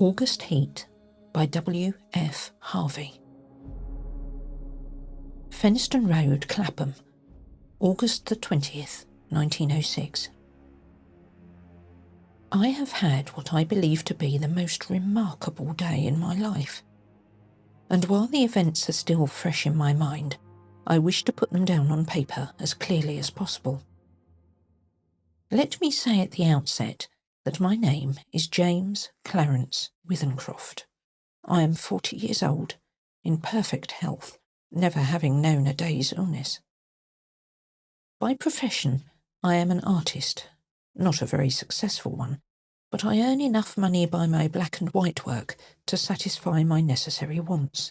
August Heat by W.F. Harvey. Feniston Road, Clapham, August the 20th, 1906. I have had what I believe to be the most remarkable day in my life, and while the events are still fresh in my mind, I wish to put them down on paper as clearly as possible. Let me say at the outset that my name is James Clarence Withencroft. I am 40 years old, in perfect health, never having known a day's illness. By profession, I am an artist, not a very successful one, but I earn enough money by my black and white work to satisfy my necessary wants.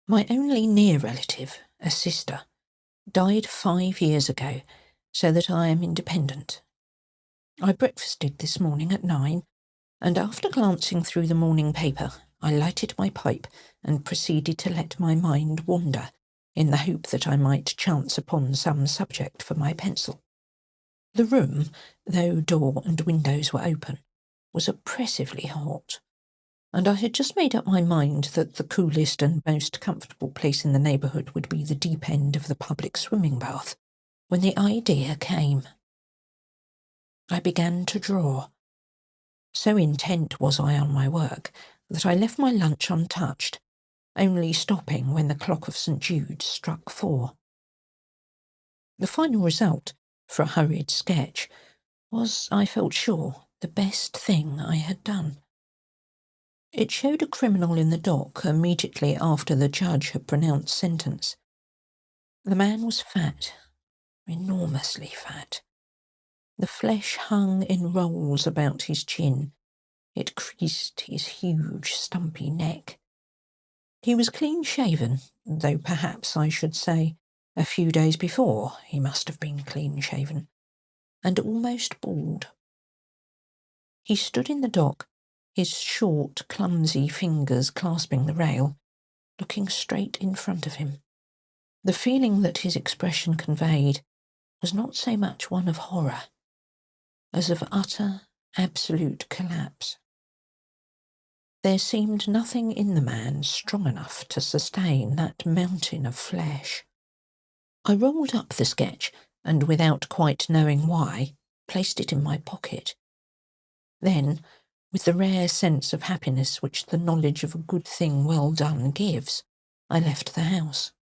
My only near relative, a sister, died 5 years ago, so that I am independent. I breakfasted this morning at 9, and after glancing through the morning paper, I lighted my pipe and proceeded to let my mind wander, in the hope that I might chance upon some subject for my pencil. The room, though door and windows were open, was oppressively hot, and I had just made up my mind that the coolest and most comfortable place in the neighbourhood would be the deep end of the public swimming bath, when the idea came. I began to draw. So intent was I on my work that I left my lunch untouched, only stopping when the clock of St. Jude's struck 4. The final result, for a hurried sketch, was, I felt sure, the best thing I had done. It showed a criminal in the dock immediately after the judge had pronounced sentence. The man was fat, enormously fat. The flesh hung in rolls about his chin. It creased his huge, stumpy neck. He was clean-shaven, though perhaps I should say a few days before he must have been clean-shaven, and almost bald. He stood in the dock, his short, clumsy fingers clasping the rail, looking straight in front of him. The feeling that his expression conveyed was not so much one of horror as of utter, absolute collapse. There seemed nothing in the man strong enough to sustain that mountain of flesh. I rolled up the sketch and, without quite knowing why, placed it in my pocket. Then, with the rare sense of happiness which the knowledge of a good thing well done gives, I left the house.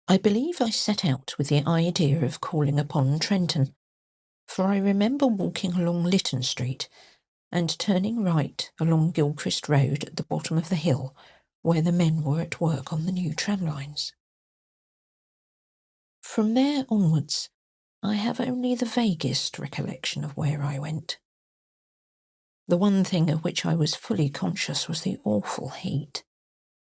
I believe I set out with the idea of calling upon Trenton, for I remember walking along Lytton Street and turning right along Gilchrist Road at the bottom of the hill where the men were at work on the new tram lines. From there onwards, I have only the vaguest recollection of where I went. The one thing of which I was fully conscious was the awful heat.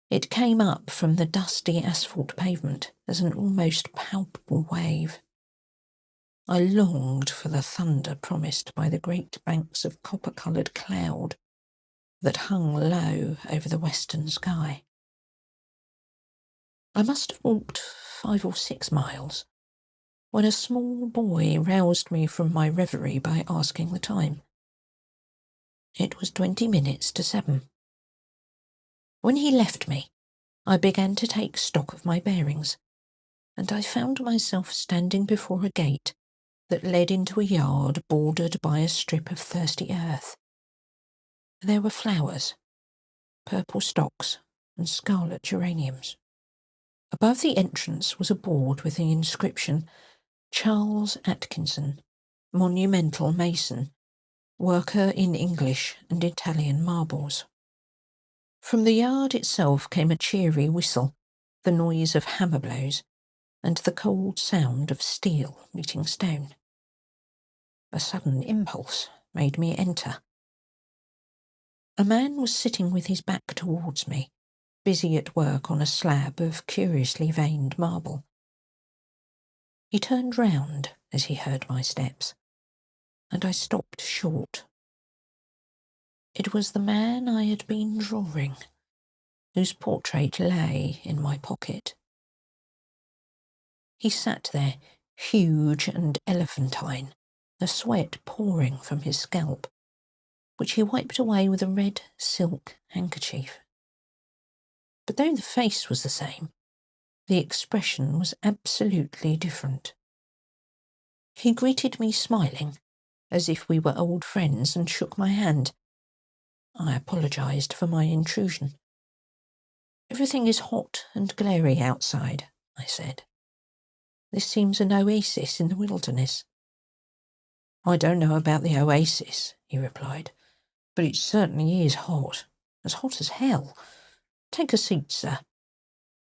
It came up from the dusty asphalt pavement as an almost palpable wave. I longed for the thunder promised by the great banks of copper-coloured cloud that hung low over the western sky. I must have walked 5 or 6 miles when a small boy roused me from my reverie by asking the time. It was 20 minutes to 7. When he left me, I began to take stock of my bearings, and I found myself standing before a gate that led into a yard bordered by a strip of thirsty earth. There were flowers, purple stocks and scarlet geraniums. Above the entrance was a board with the inscription, Charles Atkinson, Monumental Mason, Worker in English and Italian Marbles. From the yard itself came a cheery whistle, the noise of hammer blows, and the cold sound of steel meeting stone. A sudden impulse made me enter. A man was sitting with his back towards me, busy at work on a slab of curiously veined marble. He turned round as he heard my steps, and I stopped short. It was the man I had been drawing, whose portrait lay in my pocket. He sat there, huge and elephantine, the sweat pouring from his scalp, which he wiped away with a red silk handkerchief. But though the face was the same, the expression was absolutely different. He greeted me smiling, as if we were old friends, and shook my hand. I apologised for my intrusion. "Everything is hot and glary outside," I said. "This seems an oasis in the wilderness." "I don't know about the oasis," he replied, "but it certainly is hot as hell. Take a seat, sir."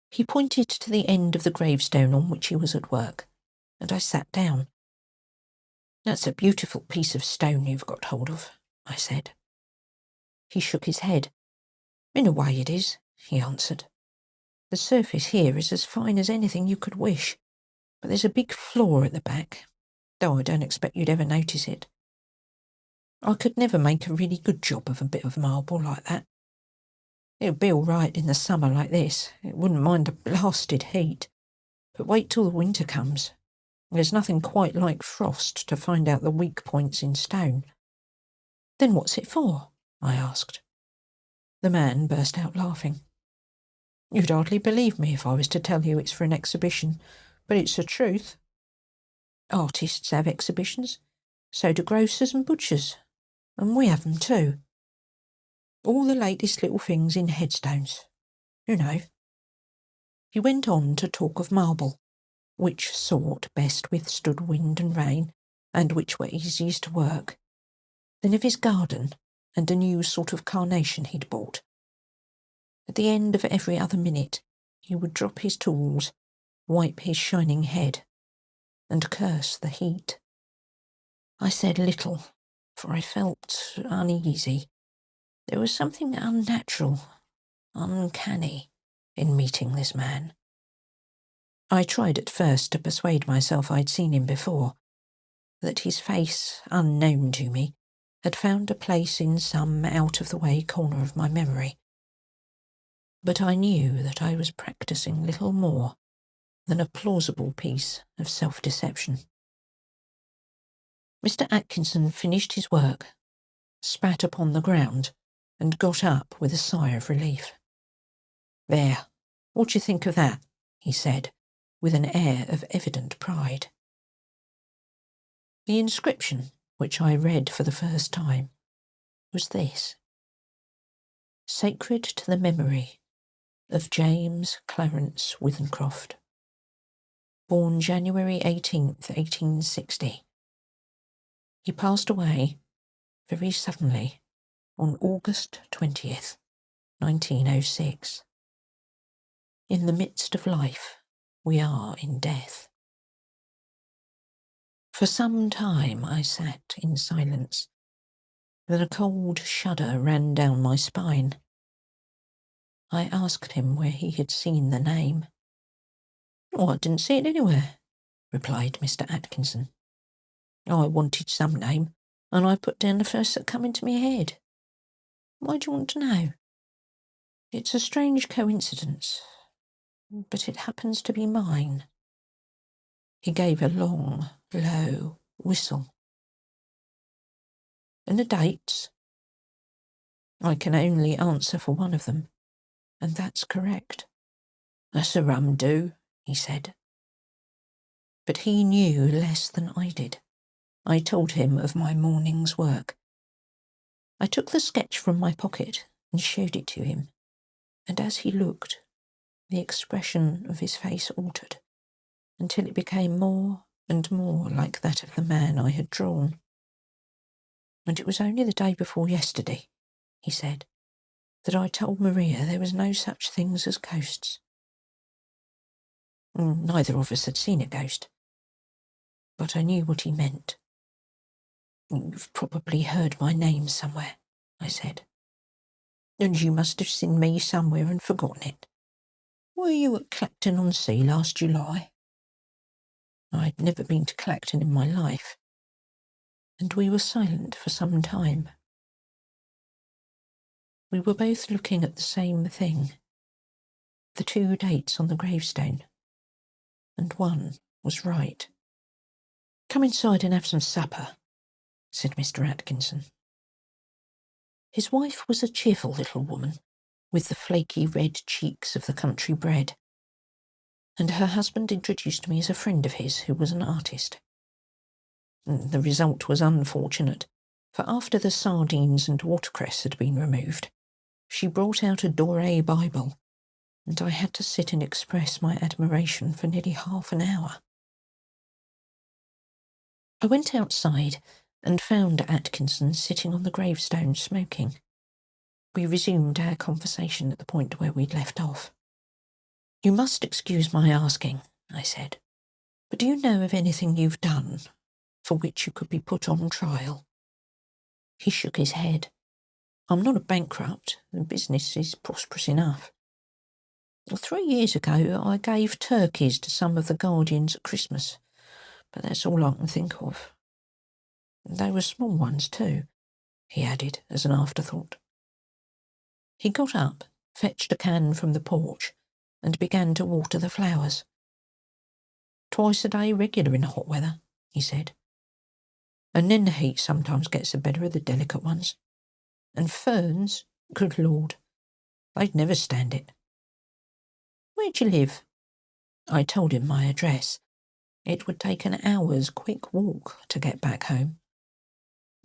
He pointed to the end of the gravestone on which he was at work, and I sat down. "That's a beautiful piece of stone you've got hold of," I said. He shook his head. "In a way it is," he answered. "The surface here is as fine as anything you could wish, but there's a big flaw at the back, though I don't expect you'd ever notice it. I could never make a really good job of a bit of marble like that. It would be all right in the summer like this, it wouldn't mind the blasted heat, but wait till the winter comes. There's nothing quite like frost to find out the weak points in stone." "Then what's it for?" I asked. The man burst out laughing. "You'd hardly believe me if I was to tell you it's for an exhibition, but it's the truth. Artists have exhibitions, so do grocers and butchers, and we have them too. All the latest little things in headstones, you know." He went on to talk of marble, which sort best withstood wind and rain, and which were easiest to work, then of his garden and a new sort of carnation he'd bought. At the end of every other minute, he would drop his tools, wipe his shining head, and curse the heat. I said little, for I felt uneasy. There was something unnatural, uncanny, in meeting this man. I tried at first to persuade myself I'd seen him before, that his face, unknown to me, had found a place in some out-of-the-way corner of my memory. But I knew that I was practising little more than a plausible piece of self-deception. Mr. Atkinson finished his work, spat upon the ground, and got up with a sigh of relief. "There, what do you think of that?" he said, with an air of evident pride. The inscription, which I read for the first time, was this: "Sacred to the memory of James Clarence Withencroft, born January 18th, 1860. He passed away very suddenly on August 20th, 1906. In the midst of life, we are in death." For some time I sat in silence. Then a cold shudder ran down my spine. I asked him where he had seen the name. "Oh, I didn't see it anywhere," replied Mr. Atkinson. "I wanted some name, and I put down the first that come into my head. Why do you want to know?" "It's a strange coincidence, but it happens to be mine." He gave a long, low whistle. "And the dates?" "I can only answer for one of them, and that's correct." "That's a rum do," he said. But he knew less than I did. I told him of my morning's work. I took the sketch from my pocket and showed it to him, and as he looked, the expression of his face altered, until it became more and more like that of the man I had drawn. "And it was only the day before yesterday," he said, "that I told Maria there was no such things as ghosts." Neither of us had seen a ghost, but I knew what he meant. "You've probably heard my name somewhere," I said. "And you must have seen me somewhere and forgotten it. Were you at Clacton-on-Sea last July?" I'd never been to Clacton in my life, and we were silent for some time. We were both looking at the same thing, the two dates on the gravestone, and one was right. "Come inside and have some supper," said Mr. Atkinson. His wife was a cheerful little woman, with the flaky red cheeks of the country bred, and her husband introduced me as a friend of his who was an artist. The result was unfortunate, for after the sardines and watercress had been removed, she brought out a Doré Bible, and I had to sit and express my admiration for nearly half an hour. I went outside and found Atkinson sitting on the gravestone smoking. We resumed our conversation at the point where we'd left off. "You must excuse my asking," I said, "but do you know of anything you've done for which you could be put on trial?" He shook his head. "I'm not a bankrupt. The business is prosperous enough. 3 years ago I gave turkeys to some of the guardians at Christmas, but that's all I can think of. They were small ones too," he added as an afterthought. He got up, fetched a can from the porch, and began to water the flowers. "Twice a day regular in the hot weather," he said. "And then the heat sometimes gets the better of the delicate ones. And ferns, good Lord, they'd never stand it." "Where do you live?" I told him my address. It would take an hour's quick walk to get back home.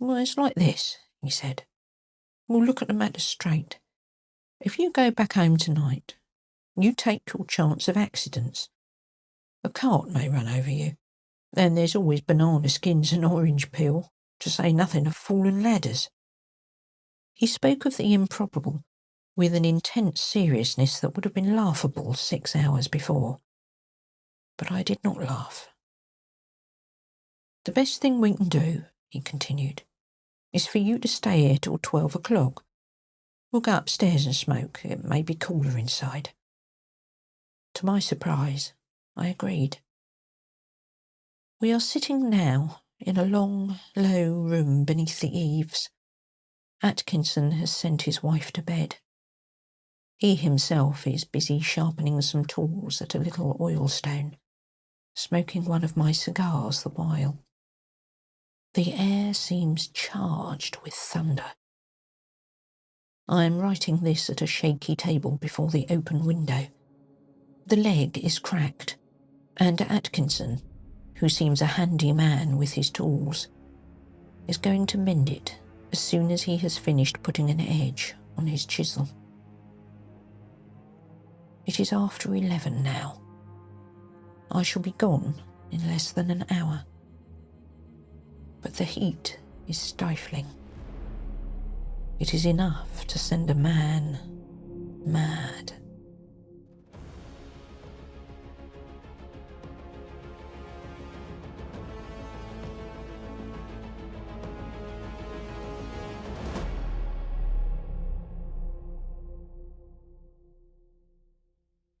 "Well, it's like this," he said. "We'll look at the matter straight. If you go back home tonight, you take your chance of accidents. A cart may run over you. Then there's always banana skins and orange peel, to say nothing of fallen ladders." He spoke of the improbable with an intense seriousness that would have been laughable 6 hours before. But I did not laugh. "The best thing we can do," he continued, "is for you to stay here till 12 o'clock. We'll go upstairs and smoke. It may be cooler inside." To my surprise, I agreed. We are sitting now in a long, low room beneath the eaves. Atkinson has sent his wife to bed. He himself is busy sharpening some tools at a little oilstone, smoking one of my cigars the while. The air seems charged with thunder. I am writing this at a shaky table before the open window. The leg is cracked, and Atkinson, who seems a handy man with his tools, is going to mend it as soon as he has finished putting an edge on his chisel. It is after 11 now. I shall be gone in less than an hour. But the heat is stifling. It is enough to send a man mad.